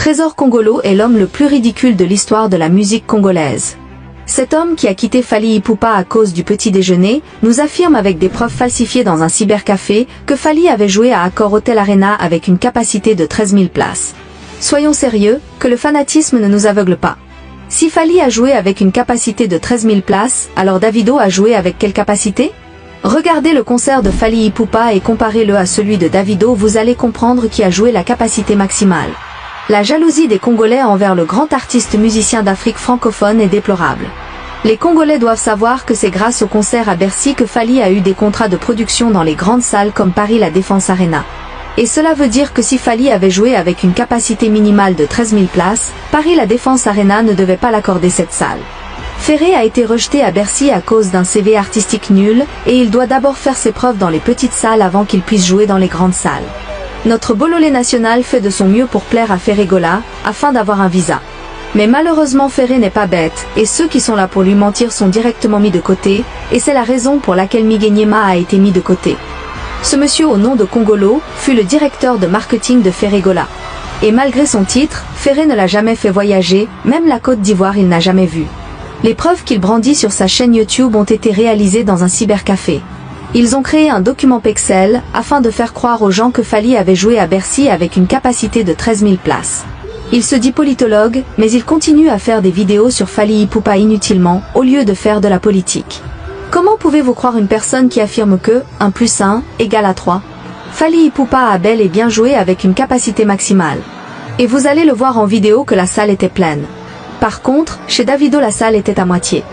Trésor Kongolo est l'homme le plus ridicule de l'histoire de la musique congolaise. Cet homme qui a quitté Fally Ipupa à cause du petit déjeuner, nous affirme avec des preuves falsifiées dans un cybercafé que Fally avait joué à Accor Hotel Arena avec une capacité de 13 000 places. Soyons sérieux, que le fanatisme ne nous aveugle pas. Si Fally a joué avec une capacité de 13 000 places, alors Davido a joué avec quelle capacité? Regardez le concert de Fally Ipupa et comparez-le à celui de Davido, vous allez comprendre qui a joué la capacité maximale. La jalousie des Congolais envers le grand artiste musicien d'Afrique francophone est déplorable. Les Congolais doivent savoir que c'est grâce au concert à Bercy que Fally a eu des contrats de production dans les grandes salles comme Paris La Défense Arena. Et cela veut dire que si Fally avait joué avec une capacité minimale de 13 000 places, Paris La Défense Arena ne devait pas l'accorder cette salle. Ferré a été rejeté à Bercy à cause d'un CV artistique nul, et il doit d'abord faire ses preuves dans les petites salles avant qu'il puisse jouer dans les grandes salles. Notre Bololé national fait de son mieux pour plaire à Ferregola, afin d'avoir un visa. Mais malheureusement Ferré n'est pas bête, et ceux qui sont là pour lui mentir sont directement mis de côté, et c'est la raison pour laquelle Miguel Niema a été mis de côté. Ce monsieur au nom de Kongolo fut le directeur de marketing de Ferregola. Et malgré son titre, Ferré ne l'a jamais fait voyager, même la Côte d'Ivoire il n'a jamais vu. Les preuves qu'il brandit sur sa chaîne YouTube ont été réalisées dans un cybercafé. Ils ont créé un document Pexel, afin de faire croire aux gens que Fally avait joué à Bercy avec une capacité de 13 000 places. Il se dit politologue, mais il continue à faire des vidéos sur Fally Ipupa inutilement, au lieu de faire de la politique. Comment pouvez-vous croire une personne qui affirme que 1 + 1 = 3? Fally Ipupa a bel et bien joué avec une capacité maximale. Et vous allez le voir en vidéo que la salle était pleine. Par contre, chez Davido la salle était à moitié.